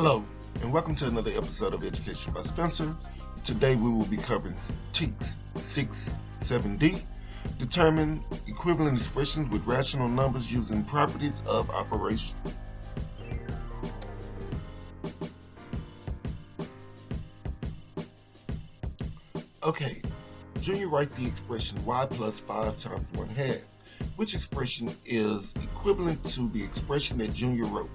Hello, and welcome to another episode of Education by Spencer. Today we will be covering TEKS 6-7D, determine equivalent expressions with rational numbers using properties of operation. Okay, Junior write the expression y plus 5 times 1/2, which expression is equivalent to the expression that Junior wrote.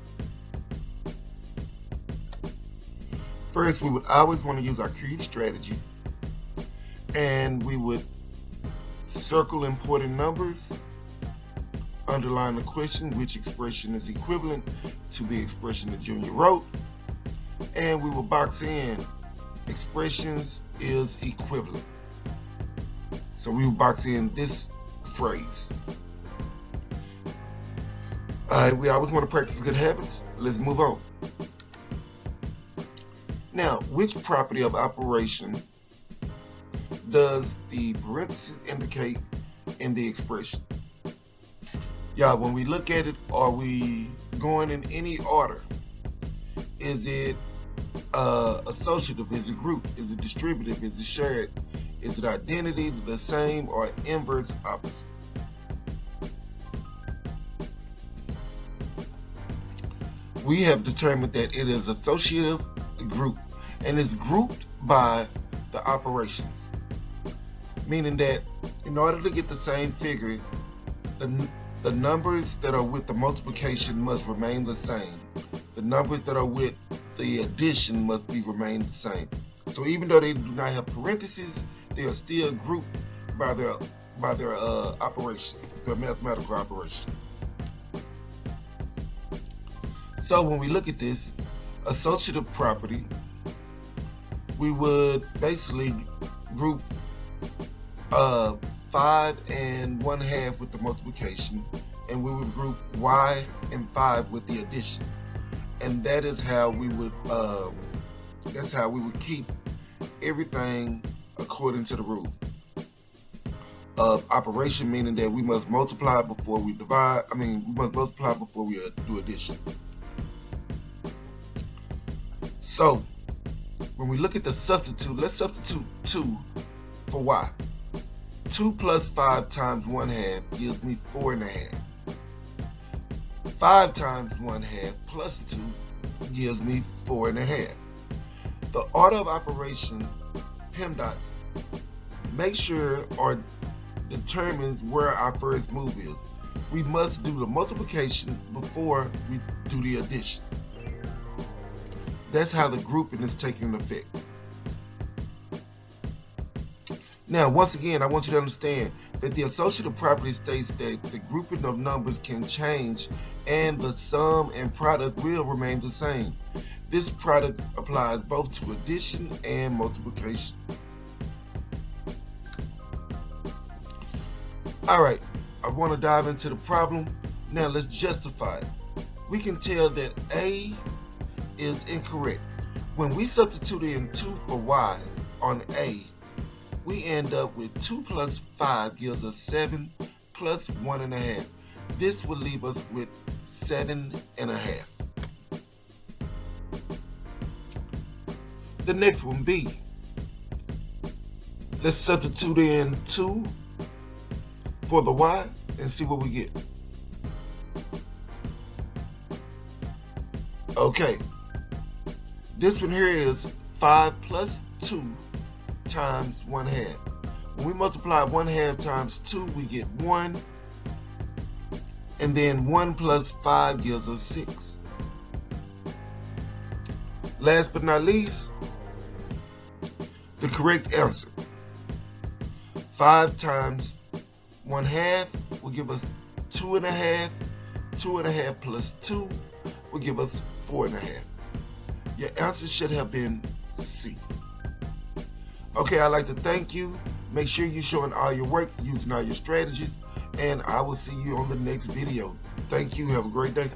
First, we would always want to use our cube strategy, and we would circle important numbers, underline the question, which expression is equivalent to the expression that Junior wrote, and we will box in expressions is equivalent. So we will box in this phrase. Alright, we always want to practice good habits. Let's move on. Now, which property of operation does the parentheses indicate in the expression? Y'all, when we look at it, are we going in any order? Is it associative? Is it group? Is it distributive? Is it shared? Is it identity, the same, or inverse opposite? We have determined that it is associative group, and is grouped by the operations, meaning that in order to get the same figure, the numbers that are with the multiplication must remain the same. The numbers that are with the addition must remain the same. So even though they do not have parentheses, they are still grouped by their operation, their mathematical operation. So when we look at this associative property, we would basically group 5 and 1/2 with the multiplication, and we would group y and 5 with the addition, and that is how we would keep everything according to the rule of operation, meaning that we must multiply before we divide. We must multiply before we do addition. So when we look at the substitute, let's substitute 2 for y. 2 plus 5 times 1/2 gives me 4.5. 5 times 1/2 plus 2 gives me 4.5. The order of operation, PEMDAS, makes sure or determines where our first move is. We must do the multiplication before we do the addition. That's how the grouping is taking effect. Now, once again, I want you to understand that the associative property states that the grouping of numbers can change and the sum and product will remain the same. This product applies both to addition and multiplication. Alright, I want to dive into the problem. Now let's justify it. We can tell that A is incorrect. When we substitute in 2 for y on A, we end up with 2 plus 5 gives us 7 plus 1.5. This will leave us with 7.5. The next one, B. Let's substitute in 2 for the y and see what we get. Okay. This one here is 5 plus 2 times 1/2. When we multiply 1/2 times 2, we get 1. And then 1 plus 5 gives us 6. Last but not least, the correct answer. 5 times 1/2 will give us 2.5. 2.5 plus 2 will give us 4.5. Your answer should have been C. Okay, I'd like to thank you. Make sure you're showing all your work, using all your strategies, and I will see you on the next video. Thank you. Have a great day.